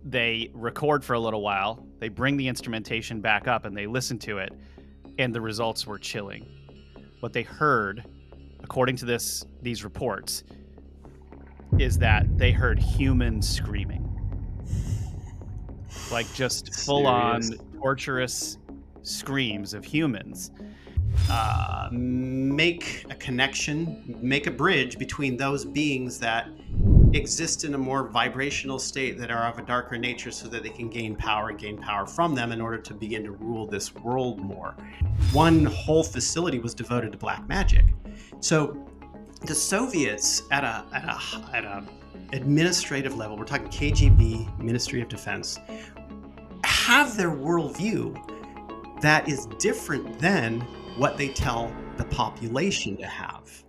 they record for a little while, they bring the instrumentation back up and they listen to it, and the results were chilling. What they heard, according to these reports, is that they heard humans screaming. Like just full on torturous screams of humans. Make a connection, make a bridge between those beings that exist in a more vibrational state that are of a darker nature so that they can gain power from them in order to begin to rule this world more. One whole facility was devoted to black magic. So the Soviets at a administrative level, we're talking KGB, Ministry of Defense, have their worldview that is different than what they tell the population to have.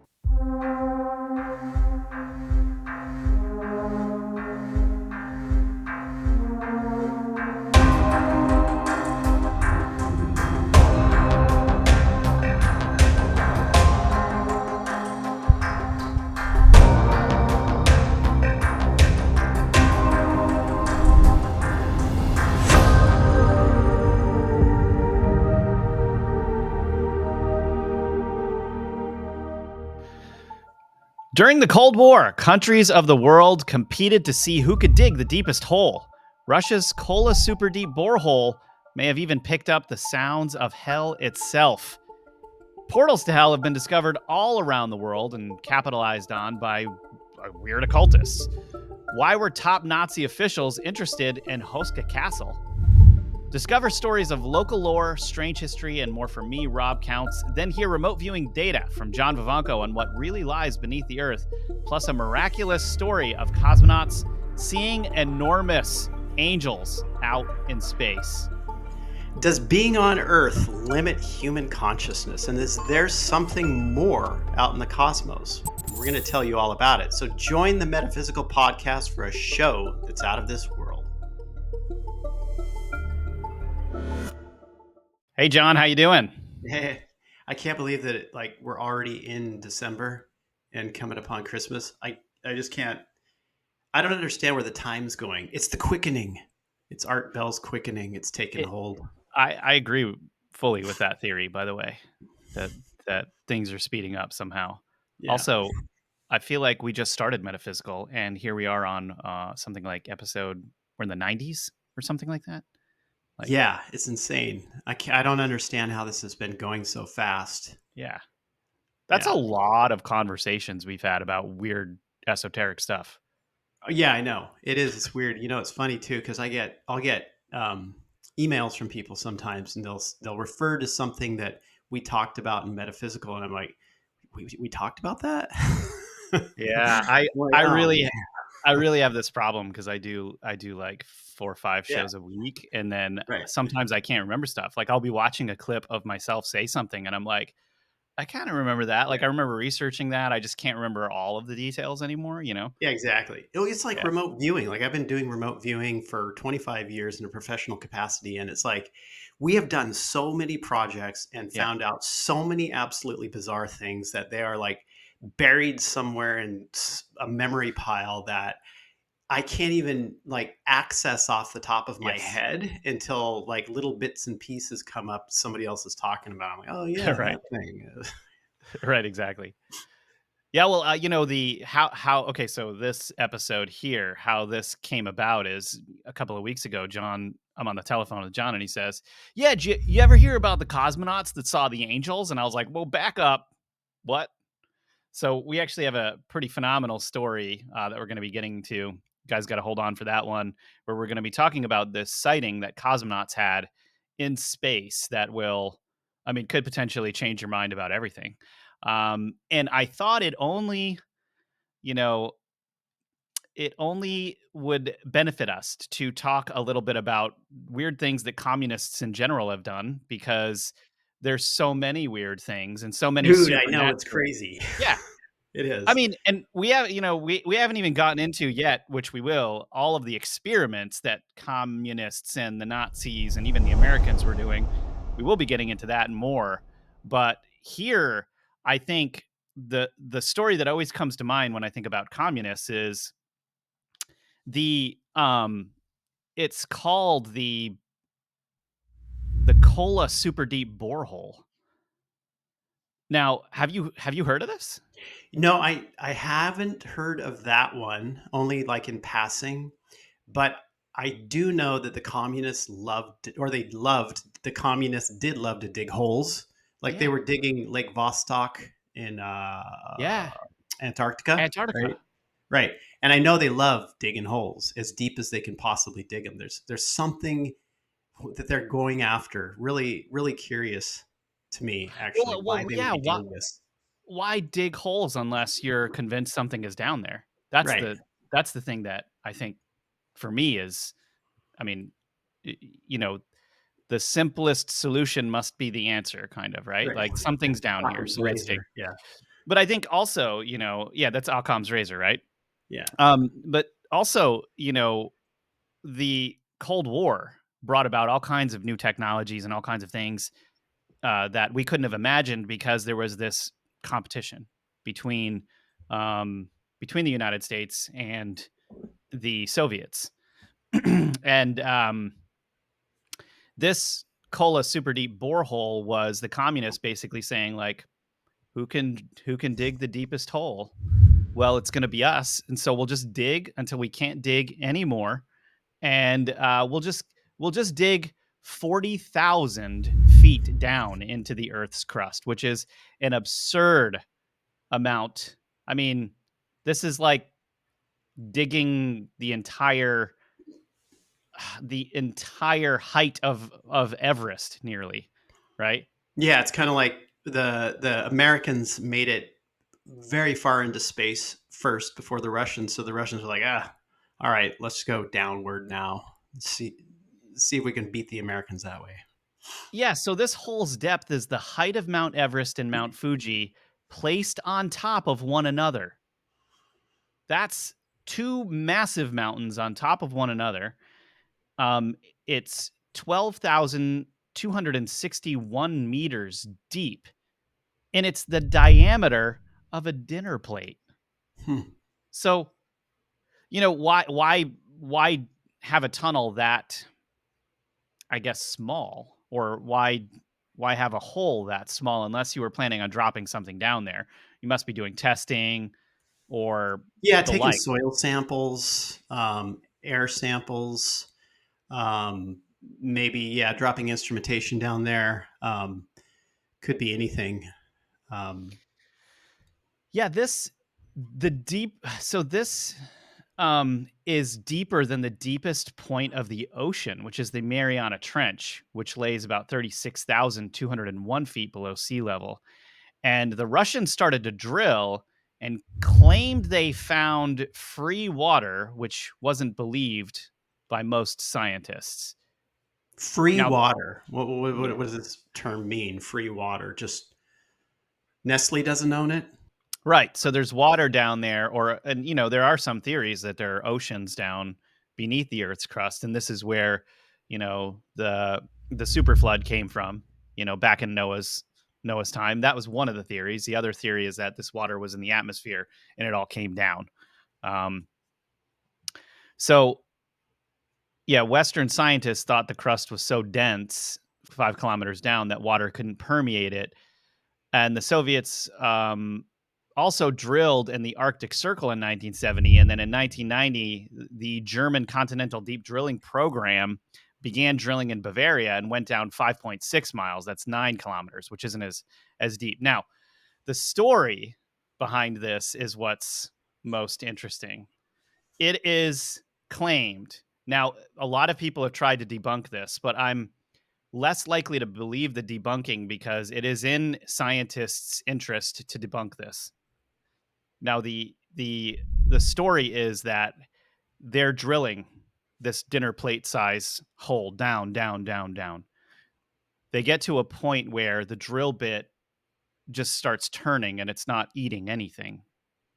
During the Cold War, countries of the world competed to see who could dig the deepest hole. Russia's Kola Superdeep Borehole may have even picked up the sounds of hell itself. Portals to hell have been discovered all around the world and capitalized on by weird occultists. Why were top Nazi officials interested in Houska Castle? Discover stories of local lore, strange history, and more from me, Rob Counts. Then hear remote viewing data from John Vivanco on what really lies beneath the earth, plus a miraculous story of cosmonauts seeing enormous angels out in space. Does being on Earth limit human consciousness? And is there something more out in the cosmos? We're going to tell you all about it. So join the Metaphysical podcast for a show that's out of this world. Hey, John, how you doing? Hey, I can't believe that we're already in December and coming upon Christmas. I just can't. I don't understand where the time's going. It's the quickening. It's Art Bell's quickening. It's taken hold. I agree fully with that theory, by the way, that things are speeding up somehow. Yeah. Also, I feel like we just started Metaphysical, and here we are on something like episode, we're in the 90s or something like that. Yeah, it's insane. I don't understand how this has been going so fast. Yeah. That's a lot of conversations we've had about weird esoteric stuff. Yeah, I know. It is. It's weird. You know, it's funny too, because I'll get emails from people sometimes, and they'll refer to something that we talked about in Metaphysical, and I'm like, we talked about that? Yeah, I really have this problem because I do like 4 or 5 shows a week, and then sometimes I can't remember stuff. Like I'll be watching a clip of myself say something, and I'm like, I kind of remember that. Like I remember researching that. I just can't remember all of the details anymore, you know? Yeah, exactly. It's like remote viewing. Like I've been doing remote viewing for 25 years in a professional capacity. And it's like, we have done so many projects and found out so many absolutely bizarre things that they are like buried somewhere in a memory pile that I can't even like access off the top of my head until like little bits and pieces come up. Somebody else is talking about. I'm like, oh yeah, right. that thing. Right. Exactly. Yeah. Well, you know, okay. So this episode here, how this came about is a couple of weeks ago, John, I'm on the telephone with John and he says, yeah, you ever hear about the cosmonauts that saw the angels? And I was like, well, back up. What? So we actually have a pretty phenomenal story that we're going to be getting to. You guys got to hold on for that one, where we're going to be talking about this sighting that cosmonauts had in space that could potentially change your mind about everything. And I thought it only would benefit us to talk a little bit about weird things that communists in general have done, because there's so many weird things and so many. Dude, I know, it's crazy. Yeah. It is. I mean, and we have, we haven't even gotten into yet, which we will, all of the experiments that communists and the Nazis and even the Americans were doing. We will be getting into that and more. But here, I think the story that always comes to mind when I think about communists is the it's called the Kola Superdeep Borehole. Now, have you heard of this? No, I haven't heard of that one, only like in passing, but I do know that the communists loved, or they loved, the communists did love to dig holes. Like they Yeah. were digging Lake Vostok in Yeah. Antarctica, right? Antarctica. Right. And I know they love digging holes as deep as they can possibly dig them. There's something that they're going after. Really, really curious to me, actually, why they would Yeah. be Why doing this. why dig holes unless you're convinced something is down there? That's Right. the thing that I think for me is, I mean, you know, the simplest solution must be the answer, kind of, right? Right. Like something's down here, Occam's so let's dig. razor. Yeah. But I think also, yeah, that's Occam's razor, right? Yeah. But also, the Cold War brought about all kinds of new technologies and all kinds of things that we couldn't have imagined because there was this competition between between the United States and the Soviets, and this Kola super deep borehole was the communists basically saying like, who can dig the deepest hole? Well, it's going to be us, and so we'll just dig until we can't dig anymore, and we'll just dig 40,000 feet down into the Earth's crust, which is an absurd amount. I mean, this is like digging the entire height of Everest, nearly, right? Yeah. It's kind of like the Americans made it very far into space first before the Russians. So the Russians were like, all right, let's go downward now. See if we can beat the Americans that way. Yeah. So this hole's depth is the height of Mount Everest and Mount Fuji placed on top of one another. That's two massive mountains on top of one another. Um, it's 12,261 meters deep, and it's the diameter of a dinner plate. Hmm. So, why have a tunnel that, I guess, small, or why have a hole that small unless you were planning on dropping something down there? You must be doing testing or Yeah, the taking like. soil samples, air samples, um, maybe yeah, dropping instrumentation down there. Could be anything. Um, Yeah, this is deeper than the deepest point of the ocean, which is the Mariana Trench, which lays about 36,201 feet below sea level. And the Russians started to drill and claimed they found free water, which wasn't believed by most scientists. Free Now, water. What, yeah, what does this term mean? Free water. Just Nestle doesn't own it. right. So there's water down there, and there are some theories that there are oceans down beneath the Earth's crust, and this is where, the super flood came from. Back in Noah's time. That was one of the theories. The other theory is that this water was in the atmosphere and it all came down. Um, so yeah, Western scientists thought the crust was so dense, 5 kilometers down, that water couldn't permeate it. And the Soviets also drilled in the Arctic Circle in 1970. And then in 1990, the German Continental Deep Drilling Program began drilling in Bavaria and went down 5.6 miles. That's 9 kilometers, which isn't as deep. Now, the story behind this is what's most interesting. It is claimed. Now, a lot of people have tried to debunk this, but I'm less likely to believe the debunking because it is in scientists' interest to debunk this. Now, the story is that they're drilling this dinner plate size hole down, down, down, down. They get to a point where the drill bit just starts turning and it's not eating anything.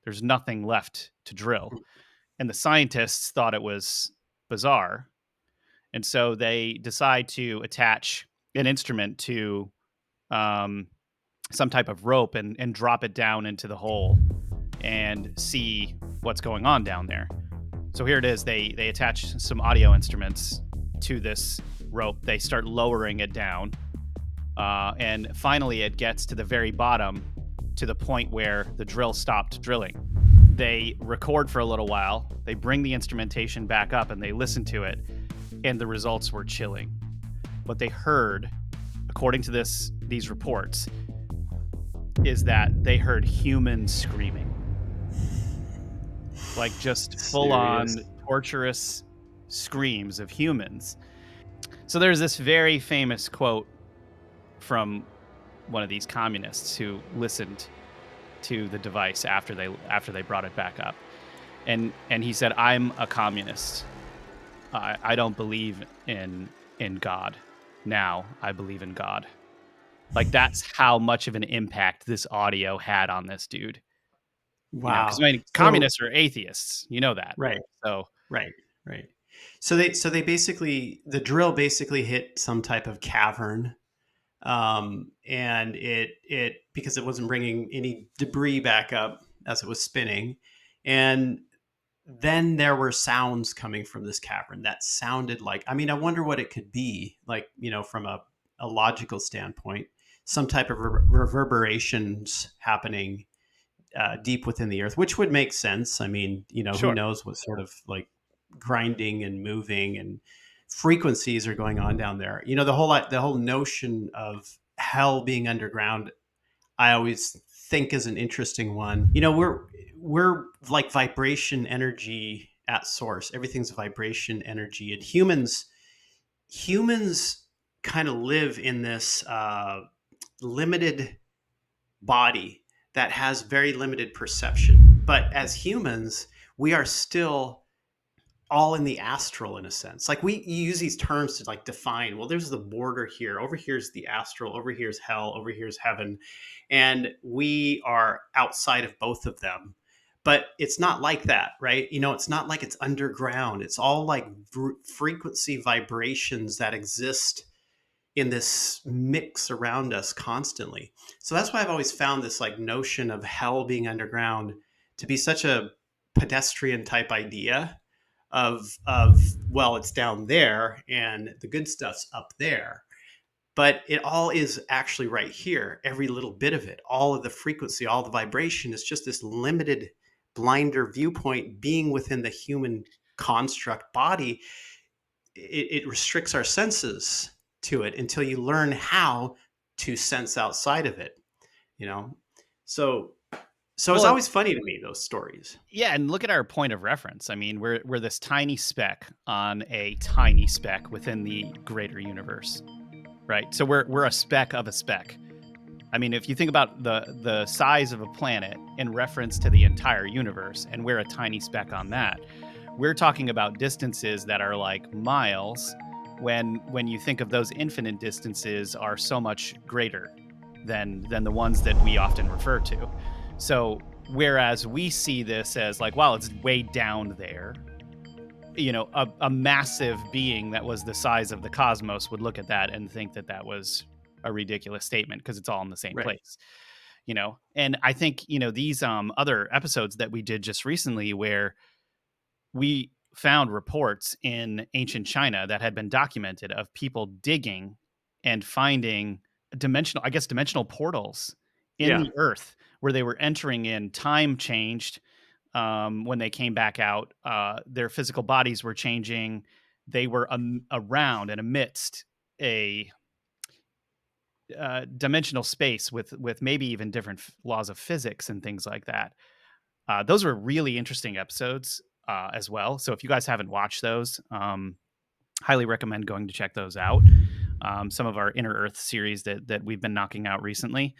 There's nothing left to drill. And the scientists thought it was bizarre. And so they decide to attach an instrument to um, some type of rope and drop it down into the hole and see what's going on down there. So here it is. They attach some audio instruments to this rope. They start lowering it down, and finally it gets to the very bottom, to the point where the drill stopped drilling. They record for a little while. They bring the instrumentation back up and they listen to it, and the results were chilling. What they heard, according to these reports, is that they heard humans screaming. Like just full Serious. on torturous screams of humans. So there's this very famous quote from one of these communists who listened to the device after they brought it back up. And he said, "I'm a communist. I don't believe in God. Now I believe in God." Like that's how much of an impact this audio had on this dude. You know, because Wow. I mean, So communists are atheists. You know that. right, So right, right. So they basically, the drill basically hit some type of cavern, and it because it wasn't bringing any debris back up as it was spinning, and then there were sounds coming from this cavern that sounded like, I mean, I wonder what it could be like, from a logical standpoint, some type of reverberations happening deep within the earth, which would make sense. I mean, who sure. knows what sort of like grinding and moving and frequencies are going on down there. The whole notion of hell being underground, I always think is an interesting one. We're like vibration energy at source. Everything's vibration energy, and humans kind of live in this limited body that has very limited perception. But as humans, we are still all in the astral in a sense. Like we use these terms to like define, well, there's the border here. Over here's the astral, over here's hell, over here's heaven. And we are outside of both of them. But it's not like that, right? It's not like it's underground. It's all like frequency vibrations that exist in this mix around us constantly. So that's why I've always found this like notion of hell being underground to be such a pedestrian type idea of well, it's down there and the good stuff's up there. But it all is actually right here. Every little bit of it, all of the frequency, all the vibration is just this limited blinder viewpoint being within the human construct body. It restricts our senses to it until you learn how to sense outside of it, you know so it's Well, always funny to me, those stories. yeah, and look at our point of reference. I mean, we're this tiny speck on a tiny speck within the greater universe, right? So we're a speck of a speck. I mean, if you think about the size of a planet in reference to the entire universe, and we're a tiny speck on that, we're talking about distances that are like miles. When you think of those infinite distances are so much greater than the ones that we often refer to. So whereas we see this as like, wow, it's way down there, a massive being that was the size of the cosmos would look at that and think that that was a ridiculous statement because it's all in the same Right. place. And I think these other episodes that we did just recently, where we found reports in ancient China that had been documented of people digging and finding dimensional portals in Yeah. the earth, where they were entering in. Time changed when they came back out. Their physical bodies were changing. They were around and amidst a dimensional space with maybe even different laws of physics and things like that. Those were really interesting episodes as well. So if you guys haven't watched those, highly recommend going to check those out. Some of our Inner Earth series that we've been knocking out recently.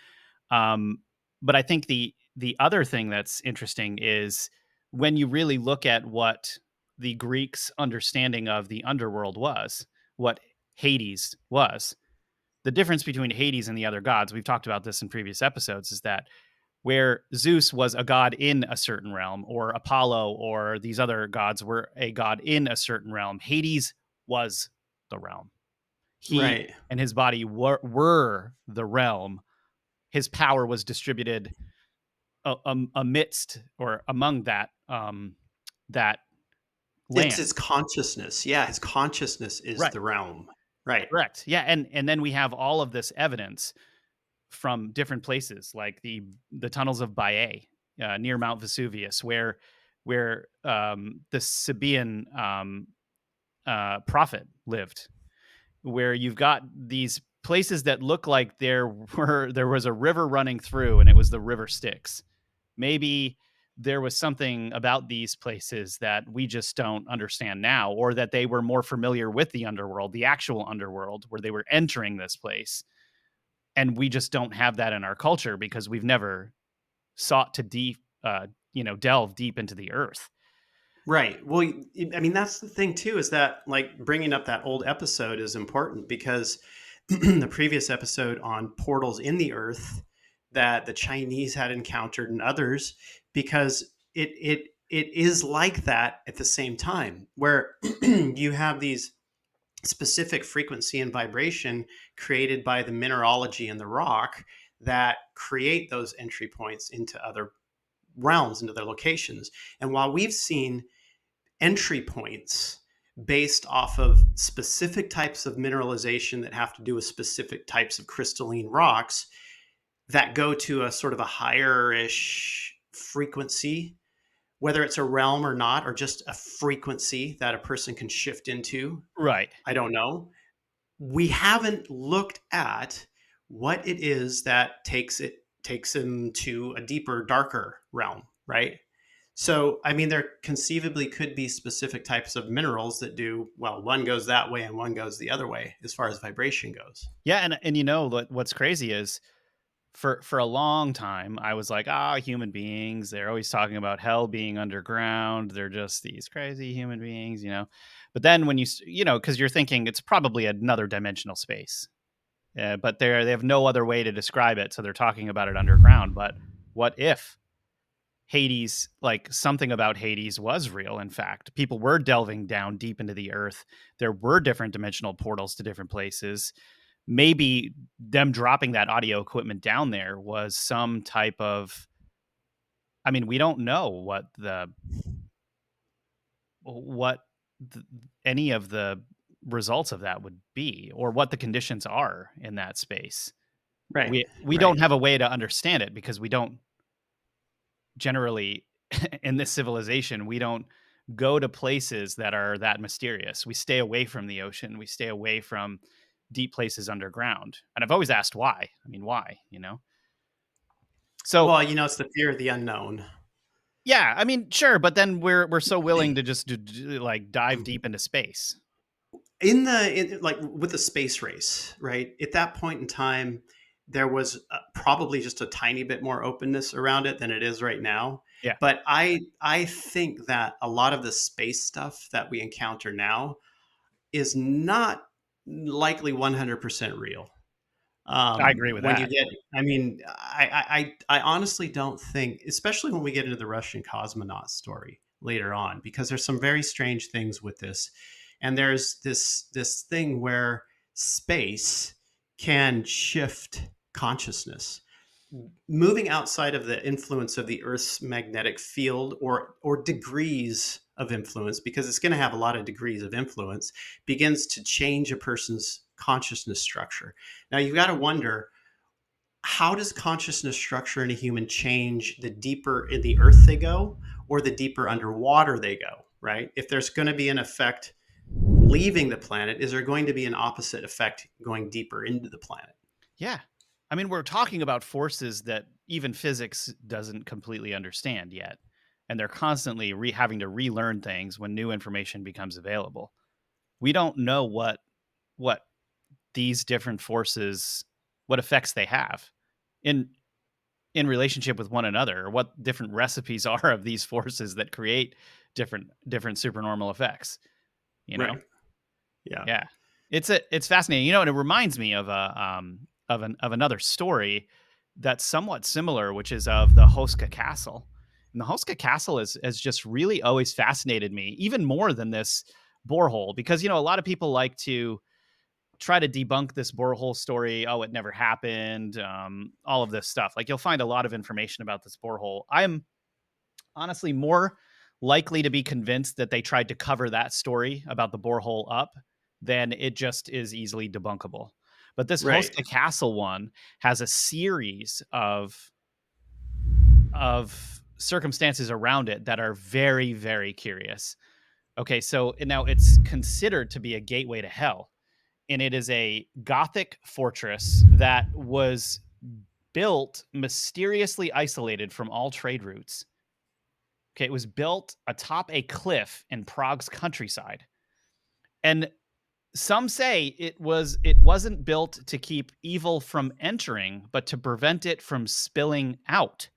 Um, but I think the other thing that's interesting is when you really look at what the Greeks' understanding of the underworld was, what Hades was. The difference between Hades and the other gods, we've talked about this in previous episodes, is that where Zeus was a god in a certain realm, or Apollo or these other gods were a god in a certain realm, Hades was the realm. He Right. and his body were the realm. His power was distributed amidst or among that It's land. his consciousness. Yeah, his consciousness is Right. the realm. Right. Correct. Yeah, and then we have all of this evidence from different places, like the tunnels of Baiae near Mount Vesuvius, where the Sabaean prophet lived, where you've got these places that look like there was a river running through, and it was the river Styx. Maybe there was something about these places that we just don't understand now, or that they were more familiar with the underworld, the actual underworld, where they were entering this place, and we just don't have that in our culture because we've never sought to delve deep into the earth. Right. Well, I mean, that's the thing too, is that like bringing up that old episode is important because the previous episode on portals in the earth that the Chinese had encountered and others, because it is like that at the same time, where you have these specific frequency and vibration created by the mineralogy in the rock that create those entry points into other realms, into their locations. And while we've seen entry points based off of specific types of mineralization that have to do with specific types of crystalline rocks that go to a sort of a higher-ish frequency, whether it's a realm or not, or just a frequency that a person can shift into. Right. I don't know. We haven't looked at what it is that takes him to a deeper, darker realm, right? So, I mean, there conceivably could be specific types of minerals that do well. One goes that way, and one goes the other way, as far as vibration goes. Yeah, and what's crazy is for a long time I was like, human beings, they're always talking about hell being underground. They're just these crazy human beings. But then when because you're thinking it's probably another dimensional space, but they have no other way to describe it, so they're talking about it underground. But what if Hades, like something about Hades was real? In fact, people were delving down deep into the earth. There were different dimensional portals to different places. Maybe them dropping that audio equipment down there was some type of, I mean, we don't know what the, any of the results of that would be, or what the conditions are in that space. Right, We right. don't have a way to understand it because we don't generally in this civilization, we don't go to places that are that mysterious. We stay away from the ocean. We stay away from deep places underground. And I've always asked why. I mean, why? So Well, it's the fear of the unknown. yeah, I mean, sure, but then we're so willing to just like dive deep into space. Like with the space race, right? At that point in time, there was probably just a tiny bit more openness around it than it is right now. Yeah, But I think that a lot of the space stuff that we encounter now is not likely 100% real. I agree with When you that. get, I mean, I honestly don't think, especially when we get into the Russian cosmonaut story later on, because there's some very strange things with this, and there's this thing where space can shift consciousness, moving outside of the influence of the Earth's magnetic field, or degrees of influence, because it's going to have a lot of degrees of influence, begins to change a person's consciousness structure. Now you've got to wonder, how does consciousness structure in a human change the deeper in the earth they go, or the deeper underwater they go, right? If there's going to be an effect leaving the planet, is there going to be an opposite effect going deeper into the planet? Yeah. I mean, we're talking about forces that even physics doesn't completely understand yet. And they're constantly having to relearn things when new information becomes available. We don't know what these different forces, what effects they have in in relationship with one another, or what different recipes are of these forces that create different supernormal effects, you know? Right. Yeah. Yeah. It's fascinating. And it reminds me of of another story that's somewhat similar, which is of the Houska Castle. And the Houska Castle has just really always fascinated me, even more than this borehole, because a lot of people like to try to debunk this borehole story. Oh, it never happened. All of this stuff. Like, you'll find a lot of information about this borehole. I'm honestly more likely to be convinced that they tried to cover that story about the borehole up, then it just is easily debunkable. But this Right. Houska Castle one has a series of circumstances around it that are very, very curious. Okay, so now it's considered to be a gateway to hell, and it is a Gothic fortress that was built mysteriously isolated from all trade routes. Okay, it was built atop a cliff in Prague's countryside. And some say it wasn't built to keep evil from entering, but to prevent it from spilling out.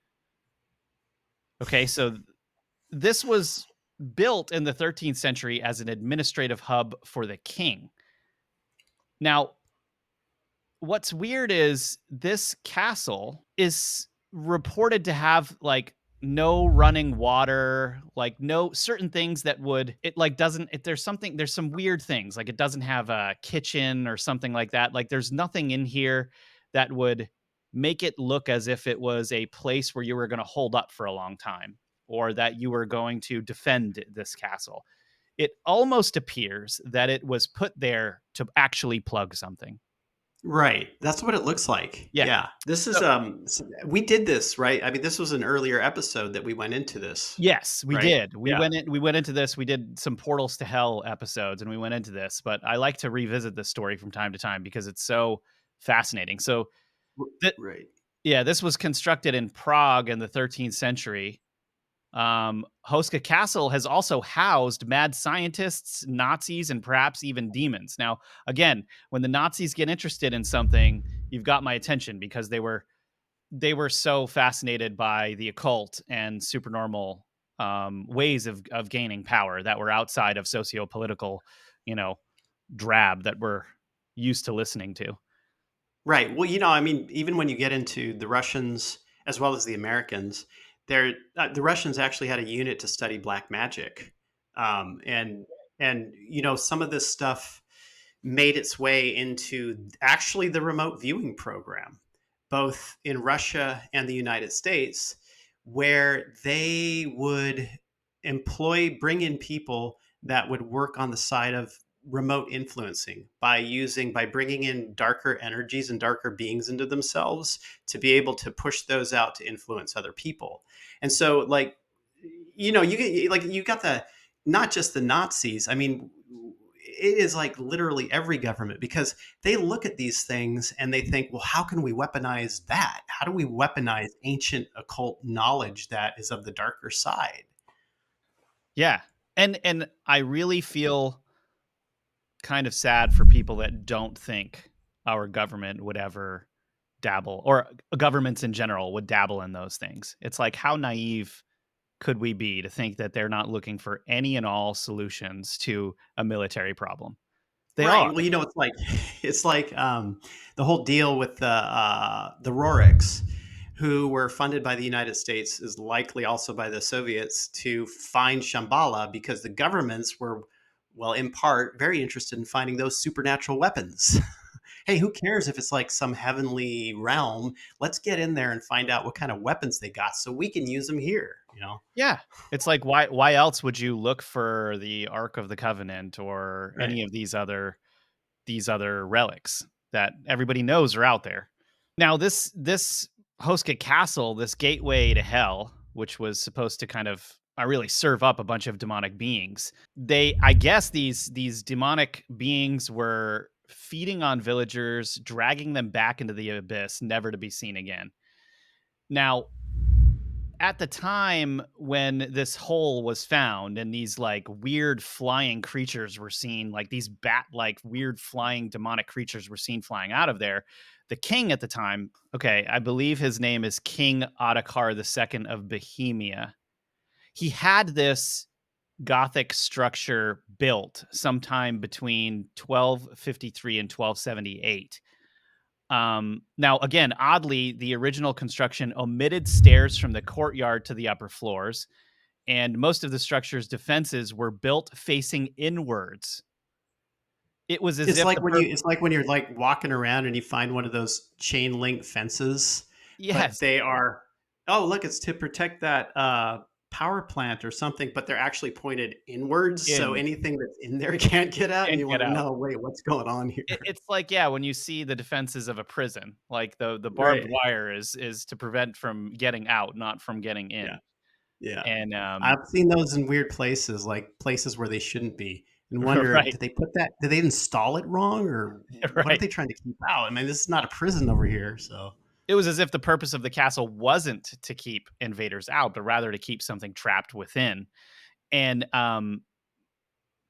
Okay, so this was built in the 13th century as an administrative hub for the king. Now, what's weird is this castle is reported to have like no running water, like no certain things that would it like doesn't it, there's some weird things like it doesn't have a kitchen or something like that. Like there's nothing in here that would make it look as if it was a place where you were going to hold up for a long time or that you were going to defend this castle. It almost appears that it was put there to actually plug something. Right. That's what it looks like. Yeah. Yeah. This is So we did this, right? I mean, this was an earlier episode that we went into this, yes, we right? did. Yeah. We went into this, we did some Portals to Hell episodes, and we went into this, but I like to revisit this story from time to time because it's so fascinating. So, th Right. yeah, this was constructed in Prague in the 13th century. Houska Castle has also housed mad scientists, Nazis, and perhaps even demons. Now, again, when the Nazis get interested in something, you've got my attention because they were so fascinated by the occult and supernormal ways of gaining power that were outside of socio-political, you know, drab that we're used to listening to. Right. Well, I mean, even when you get into the Russians as well as the Americans, the Russians actually had a unit to study black magic, and some of this stuff made its way into actually the remote viewing program, both in Russia and the United States, where they would bring in people that would work on the side of remote influencing by bringing in darker energies and darker beings into themselves to be able to push those out to influence other people. And so, like, you got the not just the Nazis. I mean, it is like literally every government, because they look at these things and they think, well, how can we weaponize that? How do we weaponize ancient occult knowledge that is of the darker side? Yeah. And I really feel kind of sad for people that don't think our government would ever dabble or governments in general would dabble in those things. It's like how naive could we be to think that they're not looking for any and all solutions to a military problem? They Right. are. Well, it's like the whole deal with the Roriks, who were funded by the United States, is likely also by the Soviets, to find Shambhala because the governments were, well, in part, very interested in finding those supernatural weapons. Hey, who cares if it's like some heavenly realm? Let's get in there and find out what kind of weapons they got so we can use them here. Yeah. It's like why else would you look for the Ark of the Covenant or Right. any of these other relics that everybody knows are out there? Now this Houska Castle, this gateway to hell, which was supposed to kind of really serve up a bunch of demonic beings. I guess these demonic beings were feeding on villagers, dragging them back into the abyss, never to be seen again. Now, at the time when this hole was found and these like weird flying creatures were seen, like these bat like weird flying demonic creatures were seen flying out of there, the king at the time, okay, I believe his name is King Ottokar II of Bohemia. He had this Gothic structure built sometime between 1253 and 1278. Now, again, oddly, the original construction omitted stairs from the courtyard to the upper floors, and most of the structure's defenses were built facing inwards. It was as if the It's like when you're like walking around and you find one of those chain link fences, but yes, they are, oh, look, it's to protect that power plant or something, but they're actually pointed inwards, so In anything that's in there can't get out, and and you get wanna out. know, "Wait, what's going on here?" It's like, yeah, when you see the defenses of a prison, like the barbed Right. wire is to prevent from getting out, not from getting Yeah, in. yeah. And I've seen those in weird places, like places where they shouldn't be, and wonder, right, did they install it wrong, or what are right. they trying to keep out? I mean, this is not a prison over here, so It was as if the purpose of the castle wasn't to keep invaders out, but rather to keep something trapped within. And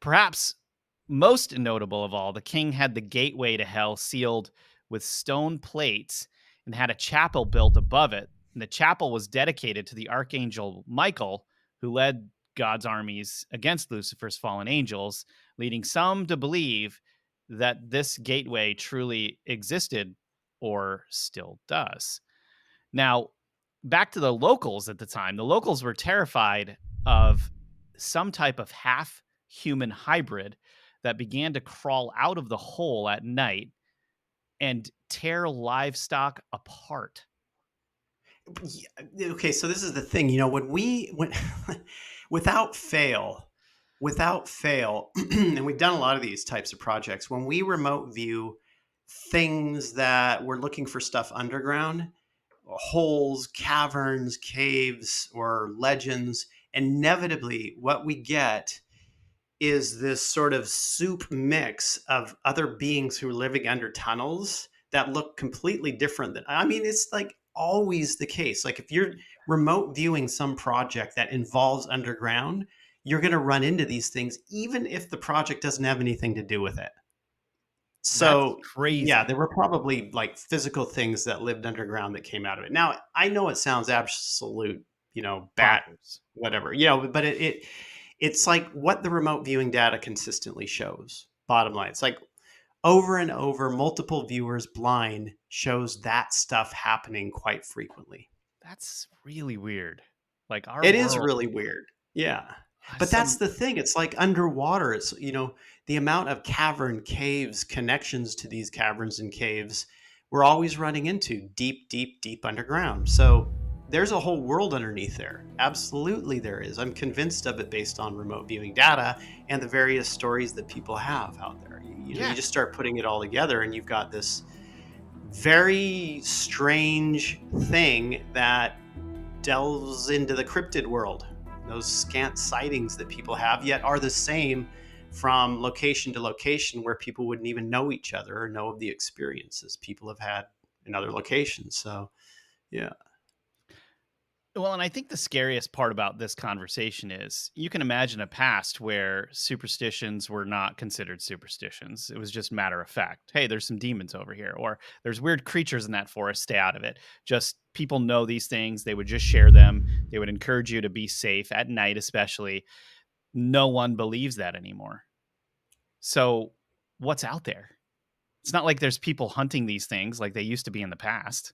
perhaps most notable of all, the king had the gateway to hell sealed with stone plates and had a chapel built above it. And the chapel was dedicated to the archangel Michael, who led God's armies against Lucifer's fallen angels, leading some to believe that this gateway truly existed or still does. Now, back to the locals at the time. The locals were terrified of some type of half human hybrid that began to crawl out of the hole at night and tear livestock apart. yeah, okay, so this is the thing, when without fail, without fail, and we've done a lot of these types of projects, when we remote view things that we're looking for stuff underground, holes, caverns, caves, or legends, inevitably what we get is this sort of soup mix of other beings who are living under tunnels that look completely different than, I mean, it's like always the case. Like if you're remote viewing some project that involves underground, you're going to run into these things even if the project doesn't have anything to do with it. That's So yeah, crazy. there were probably like physical things that lived underground that came out of it. Now I know it sounds absolute, bat, Bonkers. whatever, but it's like what the remote viewing data consistently shows. Bottom line, it's like over and over, multiple viewers blind shows that stuff happening quite frequently. That's really weird. Like our It is world really weird. Yeah. has But that's some the thing. It's like underwater. It's, the amount of cavern caves, connections to these caverns and caves, we're always running into deep, deep, deep underground. So there's a whole world underneath there. Absolutely, there is. I'm convinced of it based on remote viewing data and the various stories that people have out there. You yeah, just start putting it all together, and you've got this very strange thing that delves into the cryptid world. Those scant sightings that people have, yet are the same from location to location, where people wouldn't even know each other or know of the experiences people have had in other locations. So, yeah. well, and I think the scariest part about this conversation is you can imagine a past where superstitions were not considered superstitions. It was just matter of fact. Hey, there's some demons over here, or there's weird creatures in that forest. Stay out of it. Just people know these things. They would just share them. They would encourage you to be safe at night, especially. No one believes that anymore. So, what's out there? It's not like there's people hunting these things like they used to be in the past,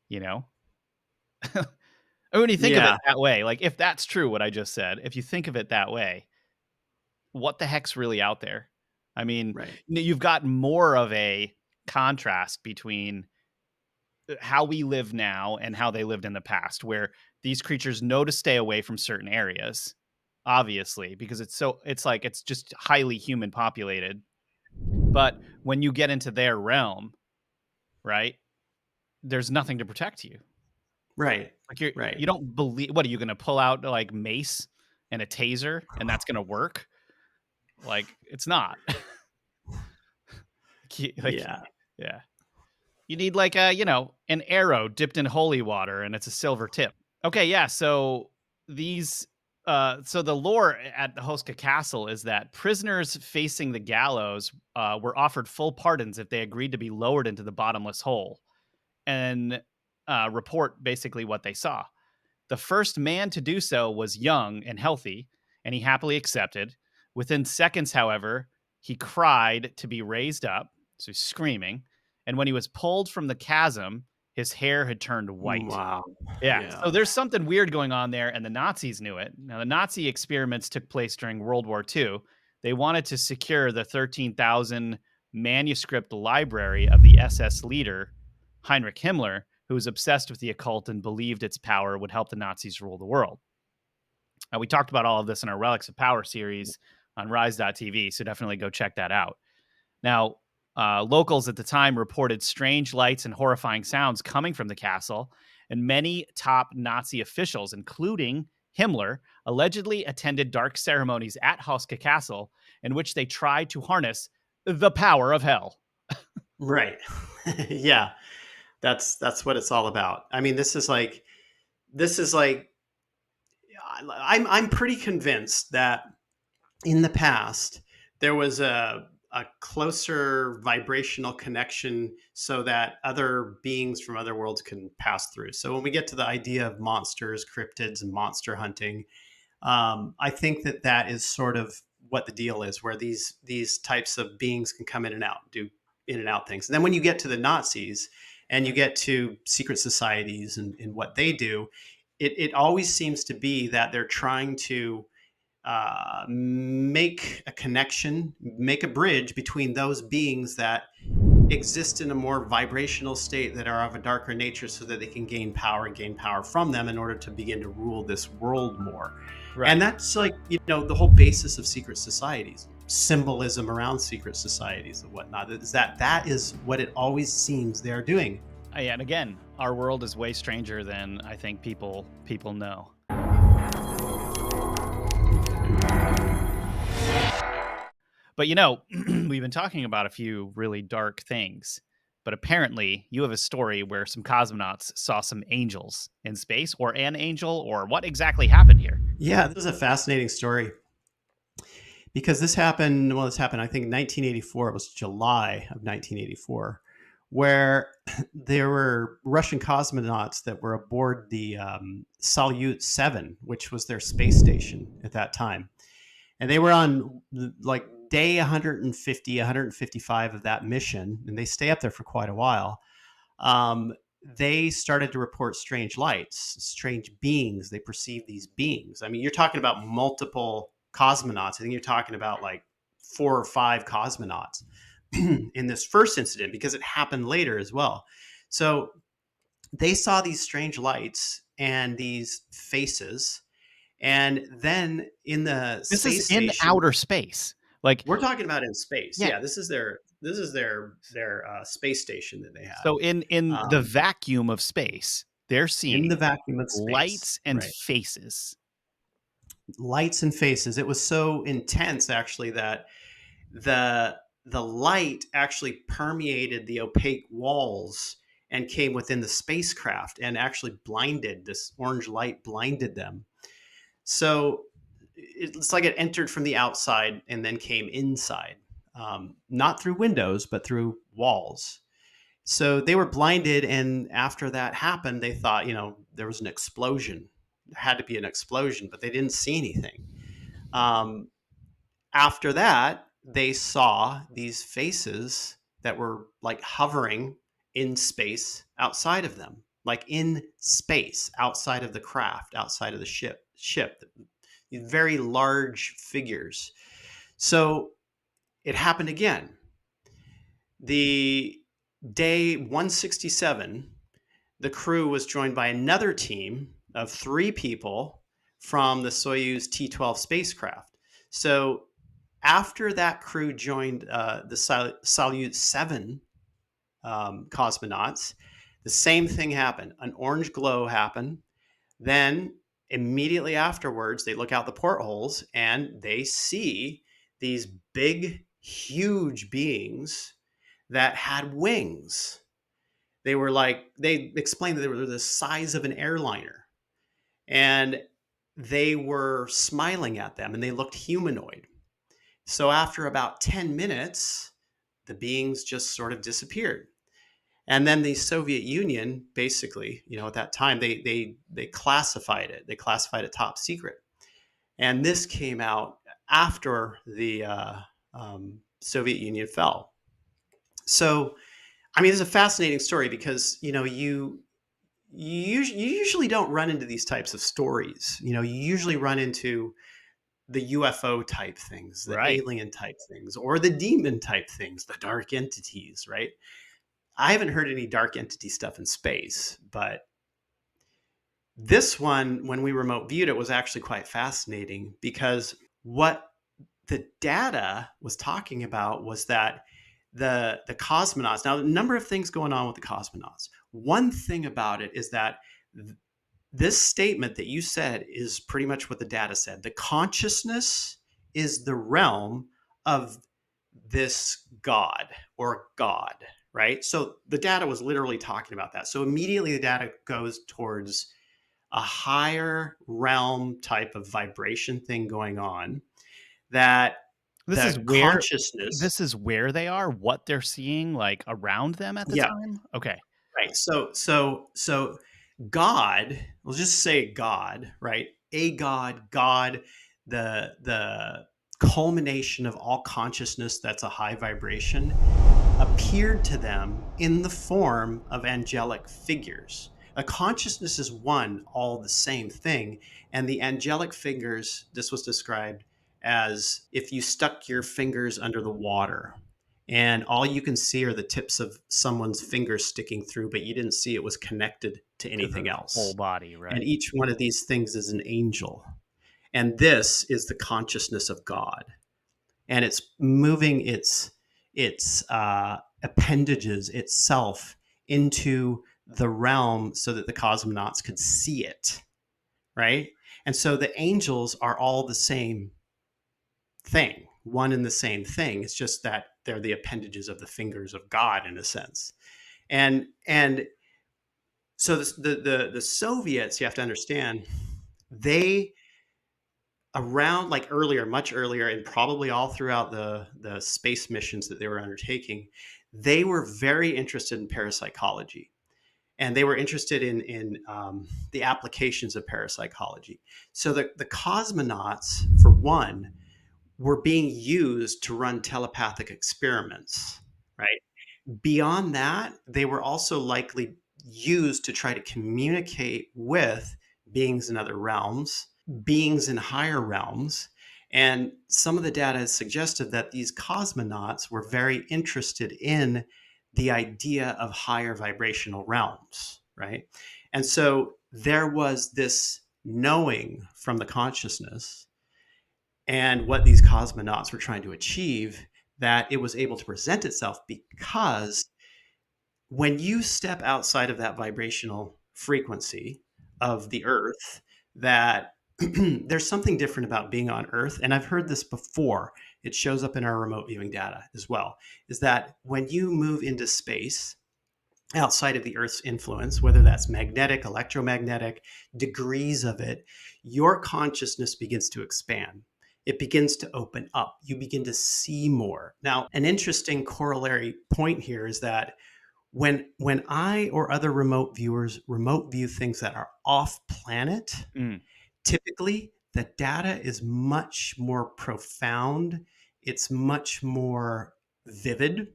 you know? And when you think of it Yeah. that way, like if that's true, what I just said, if you think of it that way, what the heck's really out there? I mean, Right. you've got more of a contrast between how we live now and how they lived in the past, where these creatures know to stay away from certain areas, obviously, because it's like it's just highly human populated. But when you get into their realm, right, there's nothing to protect you. Right. Like you Right. don't believe, what are you gonna pull out, like, mace and a taser, and that's gonna work? Like, it's not. Like, Yeah. yeah. You need, like, a an arrow dipped in holy water, and it's a silver tip. Okay, yeah, so these so the lore at the Houska Castle is that prisoners facing the gallows, were offered full pardons if they agreed to be lowered into the bottomless hole and, report basically what they saw. The first man to do so was young and healthy, and he happily accepted. Within seconds, however, he cried to be raised up, so he's screaming. And when he was pulled from the chasm, his hair had turned white. Wow. Yeah, Yeah. so there's something weird going on there, and the Nazis knew it. Now, the Nazi experiments took place during World War II. They wanted to secure the 13,000 manuscript library of the SS leader, Heinrich Himmler, who was obsessed with the occult and believed its power would help the Nazis rule the world. We talked about all of this in our Relics of Power series on Rise.tv, so definitely go check that out. Now, locals at the time reported strange lights and horrifying sounds coming from the castle, and many top Nazi officials, including Himmler, allegedly attended dark ceremonies at Houska Castle in which they tried to harness the power of hell. Right. Yeah. That's what it's all about. I mean, this is like I'm pretty convinced that in the past there was a closer vibrational connection so that other beings from other worlds can pass through. So when we get to the idea of monsters, cryptids, and monster hunting, I think that that is sort of what the deal is, where these types of beings can come in and out, do in and out things. And then when you get to the Nazis and you get to secret societies and what they do, it always seems to be that they're trying to make a connection, make a bridge between those beings that exist in a more vibrational state that are of a darker nature so that they can gain power from them in order to begin to rule this world more. And Right. that's like, the whole basis of secret societies, symbolism around secret societies and whatnot, is that is what it always seems they're doing. And again, our world is way stranger than I think people know. But we've been talking about a few really dark things. But apparently, you have a story where some cosmonauts saw some angels in space, or an angel, or what exactly happened here? Yeah, this is a fascinating story because this happened, I think, in 1984. It was July of 1984, where there were Russian cosmonauts that were aboard the Salyut 7, which was their space station at that time. And they were on like day 150, 155 of that mission, and they stay up there for quite a while. um, they started to report strange lights, strange beings. They perceive these beings. I mean, you're talking about multiple cosmonauts. I think you're talking about like 4 or 5 cosmonauts in this first incident because it happened later as well. So they saw these strange lights and these faces. And then in the This is space in station, outer space. Like, we're talking about in space. yeah. Yeah, this is their space station that they had. So in the Um, vacuum of space, they're in the seeing vacuum of space, lights and right? faces. Lights and faces. It was so intense, actually, that the light actually permeated the opaque walls and came within the spacecraft and actually blinded. This orange light blinded them. So it's like it entered from the outside and then came inside, not through windows but through walls. So they were blinded, and after that happened, they thought, there was an explosion. There had to be an explosion, but they didn't see anything. Um, After that, they saw these faces that were like hovering in space outside of them, like in space outside of the craft, outside of the ship, very large figures. So it happened again. The day 167, the crew was joined by another team of 3 people from the Soyuz T-12 spacecraft. So after that crew joined the Salyut 7 cosmonauts, the same thing happened. An orange glow happened. Then immediately afterwards, they look out the portholes and they see these big, huge beings that had wings. They explained that they were the size of an airliner, and they were smiling at them and they looked humanoid. So after about 10 minutes, the beings just sort of disappeared. And then the Soviet Union, basically, at that time, they classified it. They classified it top secret. And this came out after the Soviet Union fell. So, I mean, it's a fascinating story because you usually don't run into these types of stories. You usually run into the UFO type things, the Right. alien type things, or the demon type things, the dark entities, right? I haven't heard any dark entity stuff in space, but This one, when we remote viewed it, was actually quite fascinating because what the data was talking about was that the cosmonauts. Now, a number of things going on with the cosmonauts. One thing about it is that this statement that you said is pretty much what the data said. The consciousness is the realm of this god or god, right? So the data was literally talking about that. So immediately the data goes towards a higher realm type of vibration thing going on, that This is the where consciousness. this is where they are, what they're seeing, like, around them at the Yeah, time? Okay. right. So God, we'll just say God, right? A God, God, the culmination of all consciousness that's a high vibration, appeared to them in the form of angelic figures. A consciousness is one, all the same thing. And the angelic figures, this was described as if you stuck your fingers under the water and all you can see are the tips of someone's fingers sticking through, but you didn't see it was connected to To the anything whole else. body, And right. each one of these things is an angel. And this is the consciousness of God, and it's moving its appendages itself into the realm so that the cosmonauts could see it, right? And so the angels are all the same thing, one and the same thing. It's just that they're the appendages of the fingers of God in a sense. And so the Soviets, you have to understand, they, around like earlier, much earlier, and probably all throughout the space missions that they were undertaking, they were very interested in parapsychology, and they were interested in the applications of parapsychology. So the cosmonauts, for one, were being used to run telepathic experiments, right? Beyond that, they were also likely used to try to communicate with beings in other realms, beings in higher realms. And some of the data has suggested that these cosmonauts were very interested in the idea of higher vibrational realms, right? And so there was this knowing from the consciousness and what these cosmonauts were trying to achieve, that it was able to present itself because when you step outside of that vibrational frequency of the earth, that there's something different about being on earth. And I've heard this before, it shows up in our remote viewing data as well, is that when you move into space outside of the earth's influence, whether that's magnetic, electromagnetic, degrees of it, your consciousness begins to expand. It begins to open up. You begin to see more. Now, an interesting corollary point here is that when I or other remote viewers remote view things that are off planet, Mm. typically the data is much more profound. It's much more vivid.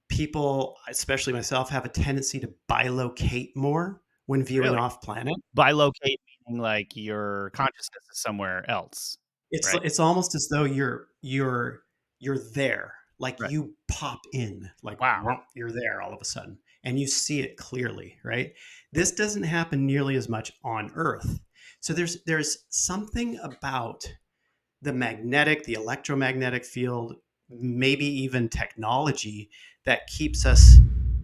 People, especially myself, have a tendency to bilocate more when viewing Really? off planet. Bilocate meaning, like, your consciousness is somewhere else, It's right? it's almost as though you're there, like Right. you pop in, like Wow. whomp, you're there all of a sudden, and you see it clearly, right? This doesn't happen nearly as much on Earth. So there's something about the magnetic, the electromagnetic field, maybe even technology that keeps us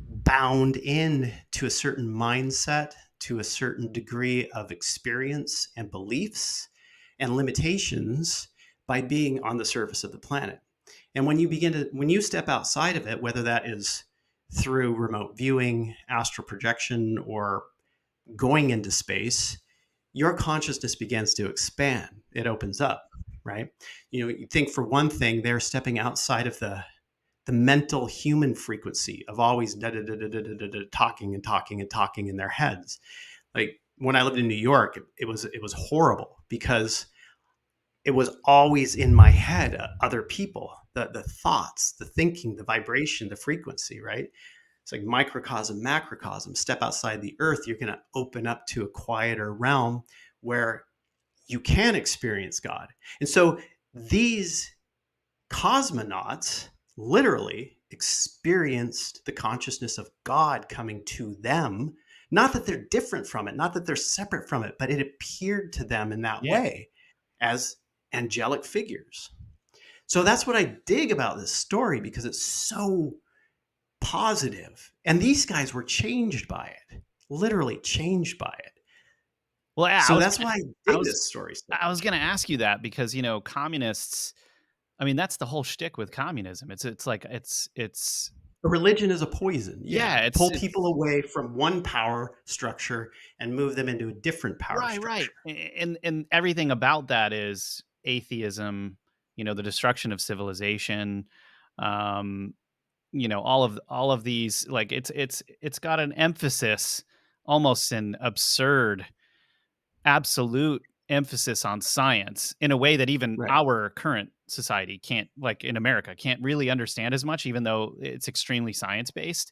bound in to a certain mindset, to a certain degree of experience and beliefs and limitations by being on the surface of the planet. And when you step outside of it, whether that is through remote viewing, astral projection, or going into space, your consciousness begins to expand. It opens up, right? You know, you think for one thing, they're stepping outside of the mental human frequency of always talking and talking and talking in their heads. Like when I lived in New York, it was horrible because it was always in my head, other people, the thoughts, the thinking, the vibration, the frequency, right? It's like microcosm, macrocosm. Step outside the earth, you're going to open up to a quieter realm where you can experience God. And so these cosmonauts literally experienced the consciousness of God coming to them Not that they're different from it, not that they're separate from it, but it appeared to them in that Yeah. way as angelic figures. So that's what I dig about this story because it's so positive. And these guys were changed by it, literally changed by it. Well, yeah, So that's why I I dig was this story so I was much. gonna ask you that because, communists, I mean, that's the whole shtick with communism. It's like it's Religion is a poison. yeah, Yeah. it's Pull it's people away from one power structure and move them into a different power right, right. structure. And everything about that is atheism, the destruction of civilization, um, all of these, like it's got an emphasis, almost an absurd absolute emphasis on science in a way that even Right. our current society can't, like in America, can't really understand as much, even though it's extremely science based.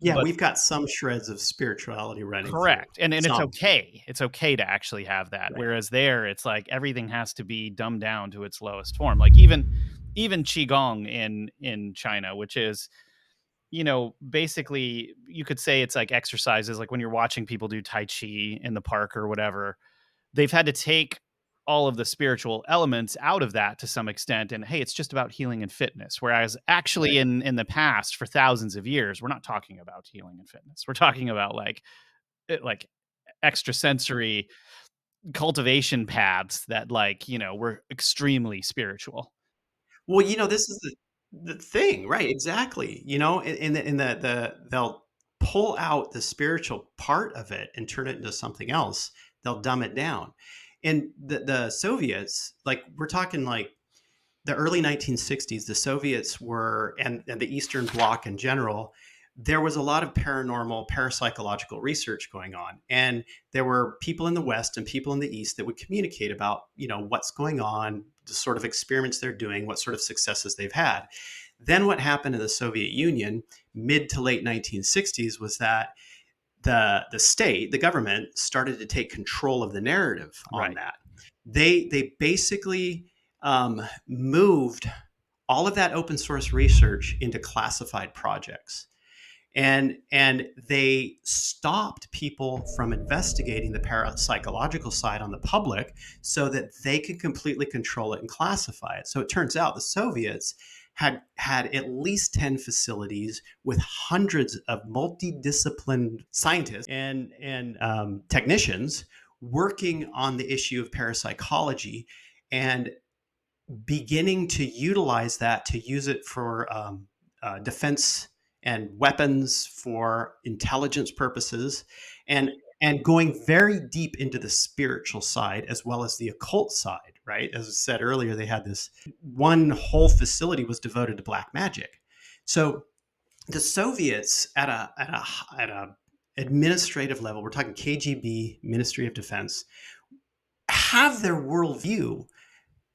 Yeah, But we've got some shreds of spirituality running through. correct. And it's Some. okay. It's okay to actually have that. Right. Whereas there, it's like everything has to be dumbed down to its lowest form. Like even qigong in China, which is, basically you could say it's like exercises, like when you're watching people do tai chi in the park or whatever. They've had to take all of the spiritual elements out of that to some extent, and hey, it's just about healing and fitness. Whereas actually Right. in the past, for thousands of years, we're not talking about healing and fitness. We're talking about like extrasensory cultivation paths that, like, were extremely spiritual. Well, this is the thing, right? Exactly. In the they'll pull out the spiritual part of it and turn it into something else. They'll dumb it down. And the Soviets, like we're talking like the early 1960s, the Soviets were, and the Eastern Bloc in general, there was a lot of paranormal, parapsychological research going on. And there were people in the West and people in the East that would communicate about, what's going on, the sort of experiments they're doing, what sort of successes they've had. Then what happened in the Soviet Union, mid to late 1960s, was that the state, the government, started to take control of the narrative on Right. that. They basically moved all of that open source research into classified projects, and they stopped people from investigating the parapsychological side on the public so that they could completely control it and classify it. So it turns out the Soviets had at least 10 facilities with hundreds of multidisciplined scientists and technicians working on the issue of parapsychology and beginning to utilize that to use it for defense and weapons for intelligence purposes, and and going very deep into the spiritual side as well as the occult side. Right, as I said earlier, they had this one whole facility was devoted to black magic. So the Soviets at a administrative level, we're talking KGB, Ministry of Defense, have their worldview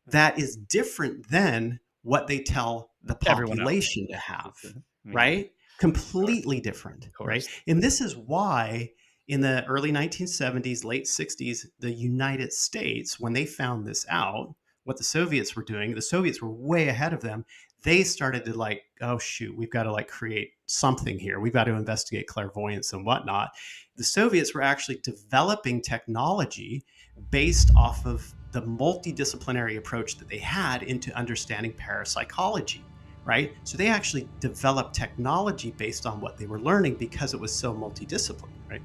that is different than what they tell the Everyone else. population to have, I mean, right? Completely different, of right? course. And this is why in the early 1970s, late 60s, the United States, when they found this out, what the Soviets were doing, the Soviets were way ahead of them. They started to like, oh shoot, we've got to like create something here. We've got to investigate clairvoyance and whatnot. The Soviets were actually developing technology based off of the multidisciplinary approach that they had into understanding parapsychology, right? So they actually developed technology based on what they were learning because it was so multidisciplinary, right?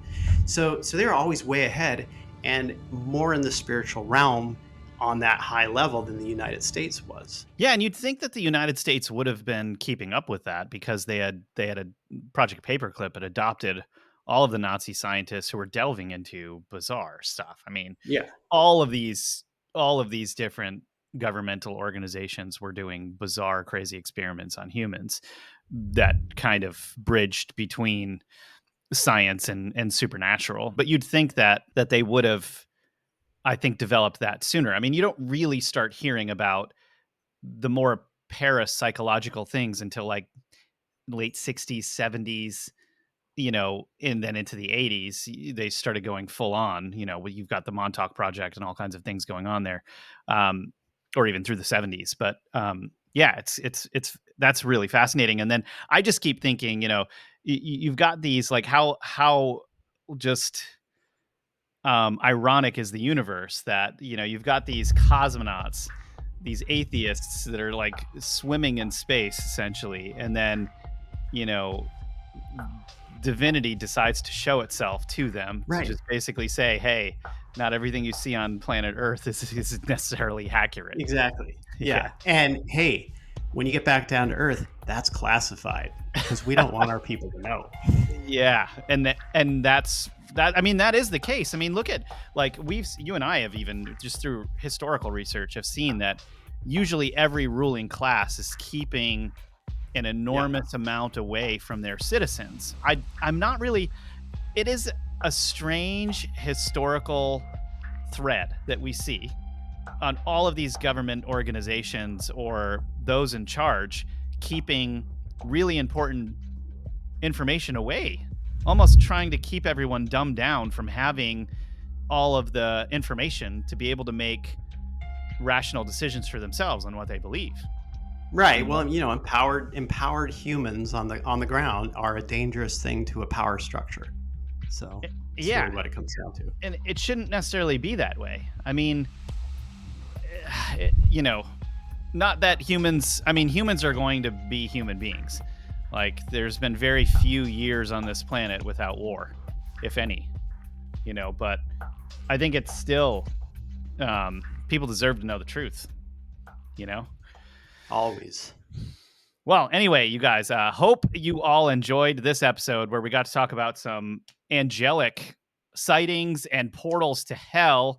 So they're always way ahead and more in the spiritual realm on that high level than the United States was. Yeah, and you'd think that the United States would have been keeping up with that because they had a Project Paperclip had adopted all of the Nazi scientists who were delving into bizarre stuff. I mean, Yeah. all of these different governmental organizations were doing bizarre, crazy experiments on humans that kind of bridged between science and supernatural. But you'd think that they would have, I think, developed that sooner. I mean, you don't really start hearing about the more parapsychological things until like late 60s, 70s, and then into the 80s, they started going full on. You've got the Montauk Project and all kinds of things going on there, or even through the 70s. But yeah, it's that's really fascinating. And then I just keep thinking, you've got these, like, how just ironic is the universe that, you've got these cosmonauts, these atheists that are like swimming in space essentially, and then, you know, divinity decides to show itself to them to Right. just basically say, hey, not everything you see on planet Earth is necessarily accurate. Exactly. Yeah. Yeah. And hey, when you get back down to Earth, that's classified because we don't want our people to know. Yeah, and that's that. I mean, that is the case. I mean, look at like you and I have even just through historical research have seen that usually every ruling class is keeping an Yeah. enormous amount away from their citizens. I'm not really. It is a strange historical thread that we see on all of these government organizations or those in charge keeping really important information away, almost trying to keep everyone dumbed down from having all of the information to be able to make rational decisions for themselves on what they believe. Right. You know? Well, empowered humans on the ground are a dangerous thing to a power structure. So it's Yeah, really what it comes down to. and it shouldn't necessarily be that way. I mean, not that humans, I mean, humans are going to be human beings. Like, there's been very few years on this planet without war, if any, but I think it's still, people deserve to know the truth, you know? Always. Well, anyway, you guys, hope you all enjoyed this episode where we got to talk about some angelic sightings and portals to hell.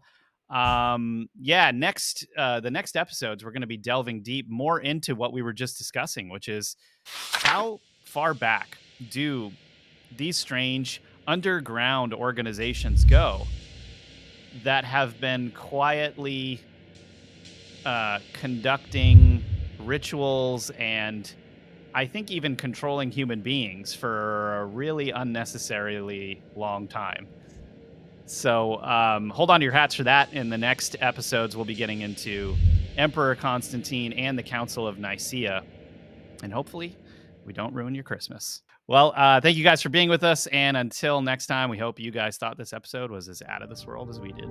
Yeah, the next episodes, we're going to be delving deep more into what we were just discussing, which is how far back do these strange underground organizations go that have been quietly conducting rituals and I think even controlling human beings for a really unnecessarily long time. So hold on to your hats for that. In the next episodes, we'll be getting into Emperor Constantine and the Council of Nicaea. And hopefully, we don't ruin your Christmas. Well, thank you guys for being with us. And until next time, we hope you guys thought this episode was as out of this world as we did.